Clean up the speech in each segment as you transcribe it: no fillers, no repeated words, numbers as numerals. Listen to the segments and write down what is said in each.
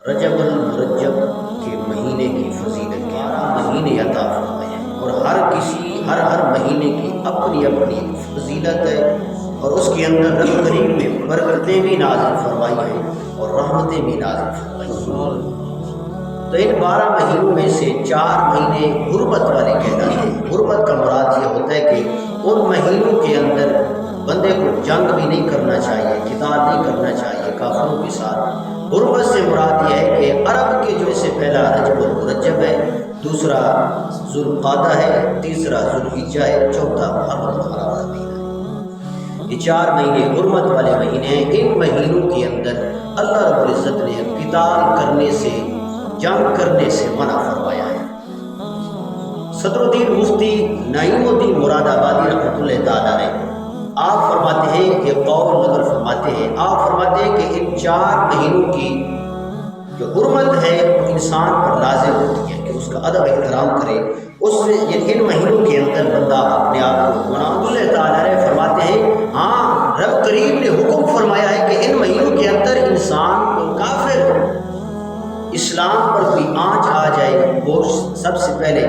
رجب المرجب کے مہینے کی فضیلت کے مہینے عطا فرمائے ہیں، اور ہر مہینے کی اپنی اپنی فضیلت ہے، اور اس کے اندر رب کریم نے برکتیں بھی نازل فرمائی ہیں اور رحمتیں بھی نازل فرمائی ہیں۔ تو ان 12 مہینوں میں سے 4 مہینے حرمت والے کہلاتے ہیں۔ حرمت کا مراد یہ ہوتا ہے کہ ان مہینوں کے اندر بندے کو جنگ بھی نہیں کرنا چاہیے، قتال نہیں کرنا چاہیے کافروں کے ساتھ۔ حرمت سے مراد یہ ہے کہ عرب کے جو سے پہلا رجب المرجب ہے، دوسرا ذوالقعدہ ہے، تیسرا ذوالحجہ ہے، چوتھا محرم کا مہینہ ہے۔ یہ 4 مہینے حرمت والے مہینے ہیں۔ ان مہینوں کے اندر اللہ رب العزت نے قتال کرنے سے، جنگ کرنے سے منع فرمایا ہے۔ صدر الدین مفتی نعیم الدین مراد آبادی رحمۃ اللہ تعالیٰ علیہ آپ فرماتے ہیں، یہ قول نقل فرماتے ہیں، آپ فرماتے ہیں کہ ان 4 مہینوں کی جو حرمت ہے وہ انسان پر لازم ہوتی ہے کہ اس کا ادب احترام کرے۔ ان مہینوں کے اندر بندہ اپنے آپ کو اللہ تعالیٰ علیہ فرماتے ہیں، ہاں رب کریم نے حکم فرمایا ہے کہ ان مہینوں کے اندر انسان کو کافر اسلام پر کوئی آنچ آ جائے، وہ سب سے پہلے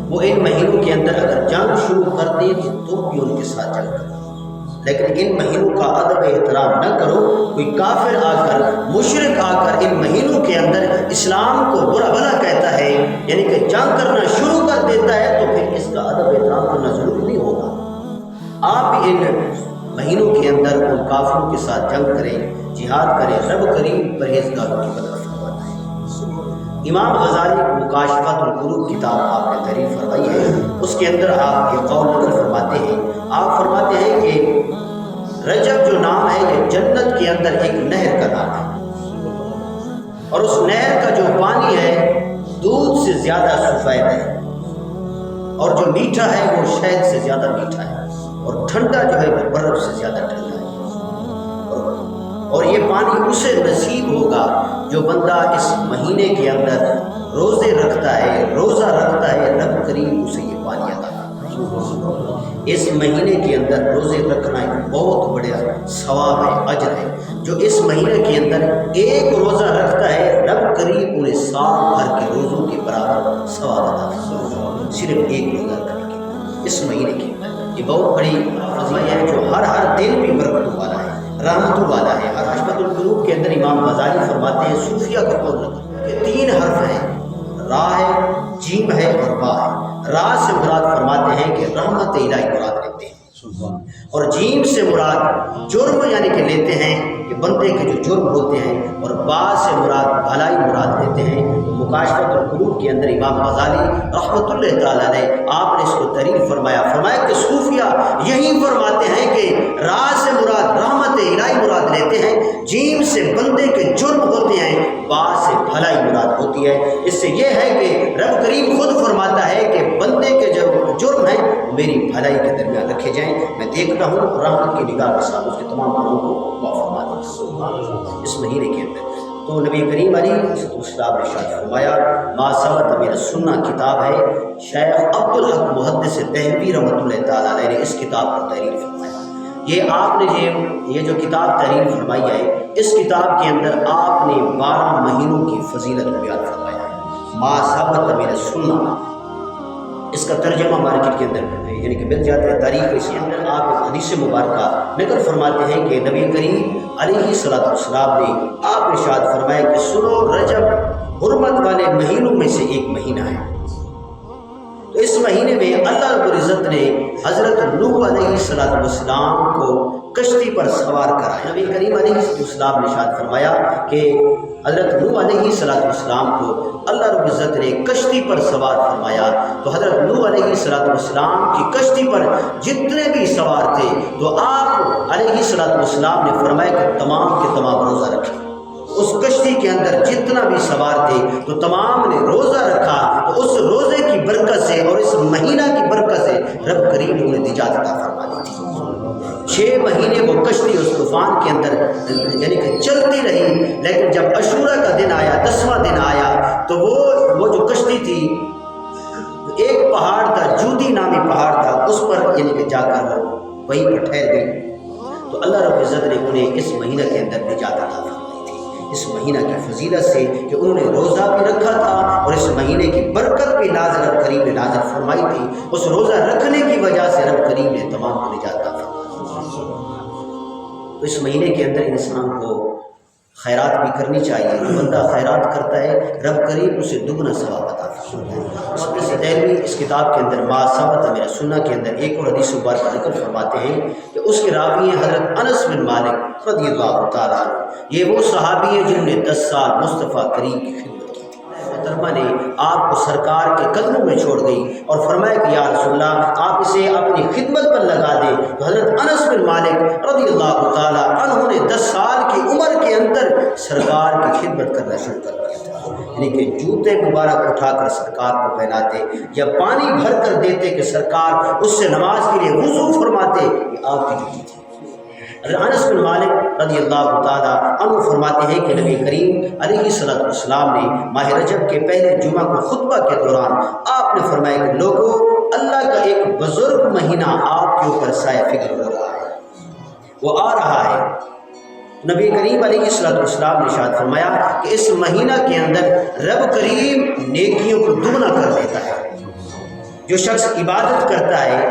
وہ ان مہینوں کے اندر اگر جنگ شروع کر دے تو بھی ان کے ساتھ جنگ کرے، لیکن ان مہینوں کا ادب احترام نہ کرو۔ کوئی کافر آ کر، مشرک آ کر ان مہینوں کے اندر اسلام کو برا بھلا کہتا ہے، یعنی کہ جنگ کرنا شروع کر دیتا ہے، تو پھر اس کا ادب احترام کرنا ضروری نہیں ہوگا۔ آپ ان مہینوں کے اندر ان کافروں کے ساتھ جنگ کریں، جہاد کریں، رب کریم پرہیزگاروں کی مدد فرماتا ہے۔ امام غزالی مکاشفۃ القلوب کتاب آپ نے تحریر فرمائی ہے، اس کے اندر آپ یہ قول نقل فرماتے ہیں، آپ فرماتے ہیں کہ رجب جو نام ہے یہ جنت کے اندر ایک نہر کا نام ہے، اور اس نہر کا جو پانی ہے دودھ سے زیادہ سفید ہے، اور جو میٹھا ہے وہ شہد سے زیادہ میٹھا ہے، اور ٹھنڈا جو ہے وہ برف سے زیادہ ٹھنڈا ہے، اور یہ پانی اسے نصیب ہوگا جو بندہ اس مہینے کے اندر روزے رکھتا ہے، روزہ رکھتا ہے، رب کریم اسے یہ پانی عطا کرتا ہے۔ اس مہینے کے اندر روزے رکھنا ایک بہت بڑا ثواب ہے، اجر ہے۔ جو اس مہینے کے اندر ایک روزہ رکھتا ہے، رب کریم انہیں سال بھر کے روزوں کے برابر ثواب عطا کرتا ہے، صرف ایک روزہ رکھنے کے اس مہینے کے اندر۔ یہ بہت بڑی فضیلت ہے جو ہر دن بھی برکتوں والا ہے، رحمتوں والا ہے۔ مکاشفۃ القلوب کے اندر امام غزالی فرماتے ہیں، صوفیہ کا قول کہ 3 حرف ہیں، را ہے، جیم ہے اور با ہے۔ را سے مراد فرماتے ہیں کہ رحمت الہی مراد لیتے ہیں، اور جیم سے مراد جرم یعنی کہ لیتے ہیں کہ بندے کے جو جرم ہوتے ہیں، اور با سے مراد بھلائی مراد لیتے ہیں۔ مکاشفۃ القلوب کے اندر امام غزالی رحمۃ اللہ تعالیٰ علیہ آپ نے اس کو تحریر فرمایا کہ صوفیہ یہی فرماتے ہیں کہ را سے مراد رحمت الہی مراد لیتے ہیں، جیم سے بندے کے جرم ہوتے ہیں، با سے بھلائی مراد ہوتی ہے۔ اس سے یہ ہے کہ رب کریم خود فرماتا ہے کہ بندے کے جو جرم ہیں میری بھلائی کے درمیان رکھے جائیں، میں دیکھتا ہوں رحمت کی نگاہ کے ساتھ اس کے تمام گناہوں کو معاف فرما دیتا اس مہینے کے اندر۔ تو نبی کریم علیہ السلام نے ارشاد فرمایا، ما ثبت من السنہ کتاب ہے، شیخ عبدالحق محدث دہلوی رحمۃ اللہ تعالیٰ علیہ نے اس کتاب کو تحریر فرمایا۔ یہ آپ نے یہ جو کتاب تحریر فرمائی ہے، اس کتاب کے اندر آپ نے 12 مہینوں کی فضیلت بیان فرمایا ہے۔ ما ثبت من السنہ، اس کا ترجمہ مارکیٹ کے اندر یعنی کہ مل جاتا ہے تاریخ، اس کے اندر آپ ایک حدیث مبارکہ نقل فرماتے ہیں کہ نبی کریم علیہ السلام نے آپ نے ارشاد فرمایا کہ سنو، رجب حرمت والے مہینوں میں سے ایک مہینہ ہے۔ تو اس مہینے میں اللہ رب العزت نے حضرت نوح علیہ السلام کو کشتی پر سوار کرایا۔ نبی کریم علیہ السلام نے ارشاد فرمایا کہ حضرت نوح علیہ السلام کو اللہ رب العزت نے کشتی پر سوار فرمایا، تو حضرت نوح علیہ السلام کی کشتی پر جتنے بھی سوار تھے تو آپ علیہ السلام نے فرمایا کہ تمام کے تمام روزہ رکھیں۔ اس کشتی کے اندر جتنا بھی سوار تھے تو تمام نے روزہ رکھا، تو اس روزے کی برکت سے اور اس مہینہ کی برکت سے رب کریم نے انہیں نجات عطا فرما دی تھی۔ 6 مہینے وہ کشتی اس طوفان کے اندر یعنی کہ چلتی رہی، لیکن جب عاشورہ کا دن آیا، 10واں دن آیا، تو وہ جو کشتی تھی ایک پہاڑ تھا، جودی نامی پہاڑ تھا، اس پر یعنی کہ جا کر وہ وہیں پر ٹھہر گئی، تو اللہ رب العزت نے انہیں اس مہینہ کے اندر نجات عطا فرمائی تھی۔ اس مہینہ کی فضیلت سے کہ انہوں نے روزہ بھی رکھا تھا اور اس مہینے کی برکت بھی رب کریم نے نازل فرمائی تھی. اس روزہ رکھنے کی وجہ سے رب کریم نے تمام کو نجات عطا فرمائی. تو اس مہینے کے اندر انسان کو خیرات بھی کرنی چاہیے. جو بندہ خیرات کرتا ہے رب کریم اسے دگنا ثواب عطا فرماتا ہے. اس میں سے دہلوی اس کتاب کے اندر ما ثبت میرا سنہ کے اندر ایک اور حدیث مبارکہ نقل فرماتے ہیں کہ اس کے راوی ہیں حضرت انس بن مالک رضی اللہ تعالیٰ عنہ. یہ وہ صحابی ہیں جنہوں نے 10 سال مصطفیٰ کریم کی خدمت کی. محترمہ نے آپ کو سرکار کے قدموں میں چھوڑ گئی اور فرمایا کہ یا رسول اللہ آپ اسے اپنی خدمت پر لگا دیں. تو حضرت انس بن مالک رضی اللہ تعالیٰ عنہ نے 10 سال کی عمر کے اندر سرکار کی خدمت کرنا شروع کر دیا تھا. یعنی کہ جوتے مبارک اٹھا کر سرکار کو پہناتے یا پانی بھر کر دیتے کہ سرکار اس سے نماز کے لیے وضو فرماتے. یہ آپ کی ڈیوٹی تھی. انس بن مالک رضی اللہ تعالیٰ عنہ فرماتے ہیں کہ نبی کریم علیہ الصلوۃ والسلام نے ماہ رجب کے پہلے جمعہ کو خطبہ کے دوران آپ نے فرمایا کہ لوگوں اللہ کا ایک بزرگ مہینہ آپ کے اوپر سایہ فکر ہو رہا ہے, وہ آ رہا ہے. نبی کریم علیہ الصلوۃ والسلام نے ارشاد فرمایا کہ اس مہینہ کے اندر رب کریم نیکیوں کو دگنا کر دیتا ہے. جو شخص عبادت کرتا ہے,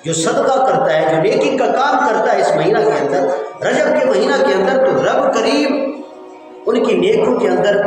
جو صدقہ کرتا ہے, جو نیکی کا کام کرتا ہے اس مہینہ کے اندر, رجب کے مہینہ کے اندر, تو رب کریم ان کی نیکیوں کے اندر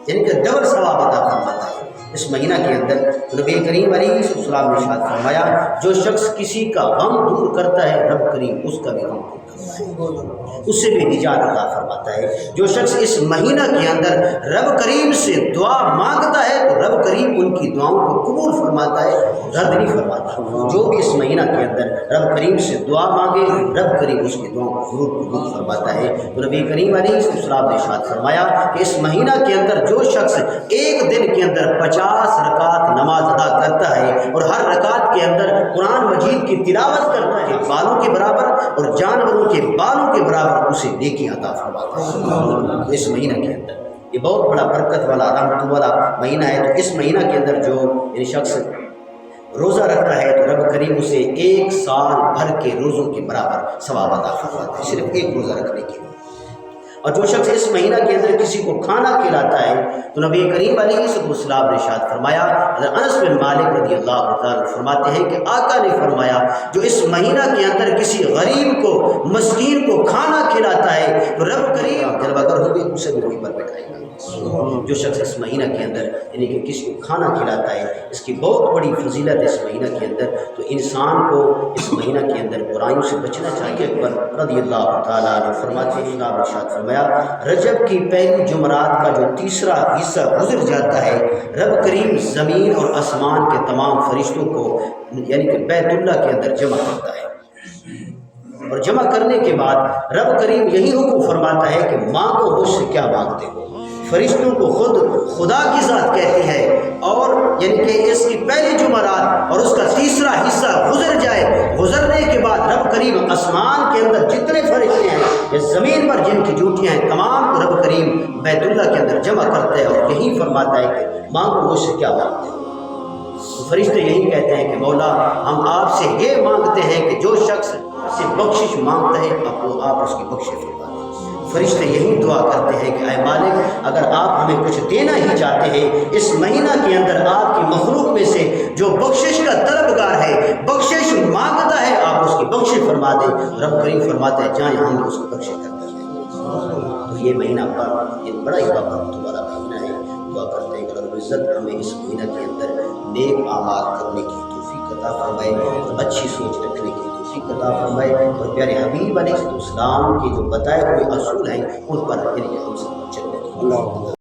یعنی کہ ڈبل ثواب عطا فرماتا ہے اس مہینہ کے اندر. نبی کریم علیہ السلام نے ارشاد فرمایا جو شخص کسی کا غم دور کرتا ہے رب کریم اس کا بھی غم دور کرتا ہے, اس سے بھی نجات عطا فرماتا ہے. جو شخص اس مہینہ کے اندر رب کریم سے دعا مانگتا ہے تو رب کریم ان کی دعاؤں کو قبول فرماتا ہے, رد نہیں فرماتا. جو بھی اس مہینہ کے اندر رب کریم سے دعا مانگے رب کریم اس کی دعاؤں کو ضرور قبول فرماتا ہے. تو نبی کریم علیہ السلام نے ارشاد فرمایا کہ اس مہینہ کے اندر جو شخص ایک دن کے اندر 50 رکعت نماز ادا کرتا ہے اور ہر رکعت کے اندر قرآن مجید کی تلاوت کرتا ہے بالوں کے برابر اور جانوروں کے بالوں کے برابر اسے نیکی عطا فرماتا ہے. اس مہینہ کے اندر یہ بہت بڑا برکت والا رحمت والا مہینہ ہے. تو اس مہینہ کے اندر جو یعنی شخص روزہ رکھتا ہے تو رب کریم اسے 1 سال بھر کے روزوں کے برابر ثواب عطا فرماتا ہے صرف ایک روزہ رکھنے کے لیے. اور جو شخص اس مہینہ کے اندر کسی کو کھانا کھلاتا ہے تو نبی کریم علیہ السلام نے ارشاد فرمایا, انس بن مالک رضی اللہ تعالیٰ فرماتے ہیں کہ آقا نے فرمایا جو اس مہینہ کے اندر کسی غریب کو مسکین کو کھانا کھلاتا ہے تو رب کریم جب اگر ہوگی اسے بھی وہیں پر بٹھائے گا. جو شخص اس مہینہ کے اندر یعنی کہ کسی کو کھانا کھلاتا ہے اس کی بہت بڑی فضیلت ہے اس مہینہ کے اندر. تو انسان کو اس مہینہ کے اندر برائیوں سے بچنا چاہیے. پر رضی اللہ تعالیٰ نے فرماتے ہیں آپ ارشاد فرمایا رجب کی پہلی جمعرات کا جو تیسرا حصہ گزر جاتا ہے رب کریم زمین اور آسمان کے تمام فرشتوں کو یعنی کہ بیت اللہ کے اندر جمع کرتا ہے. اور جمع کرنے کے بعد رب کریم یہی حکم فرماتا ہے کہ مانگو مجھ سے کیا مانگتے ہو. فرشتوں کو خود خدا کی ذات کہتی ہے اور یعنی کہ اس کی پہلی جمعرات اور اس کا تیسرا حصہ گزر جائے, گزرنے کے بعد رب کریم آسمان کے اندر جتنے فرشتے ہیں یا زمین پر جن کی ڈیوٹیاں ہیں تمام کو رب کریم بیت اللہ کے اندر جمع کرتا ہے اور یہی فرماتا ہے کہ مانگو مجھ سے کیا مانگتے ہو. تو فرشتے یہی کہتے ہیں کہ مولا ہم آپ سے یہ مانگتے ہیں کہ جو شخص سے بخشش مانگتا ہے آپ اس کی بخشش فرما دیں. فرشتے یہی دعا کرتے ہیں کہ اے مالک اگر آپ ہمیں کچھ دینا ہی چاہتے ہیں اس مہینہ کے اندر آپ کی مخلوق میں سے جو بخشش کا طلبگار ہے بخشش مانگتا ہے آپ اس کی بخشش فرما دیں. رب کریم فرماتا ہے جائیں ہم نے اس کی بخشش کر دی ہے. تو یہ مہینہ بڑا ہی برکت والا مہینہ ہے. دعا کرتے ہیں کہ رب العزت ہمیں اس مہینہ کے اندر نیک اعمال کرنے کی توفیق عطا فرمائے اور اچھی سوچ رکھنے کی توفیق عطا فرمائے اور پیارے حبیب علیہ السلام کے جو بتائے ہوئے اصول ہیں ان پر ہم سب چلنے کی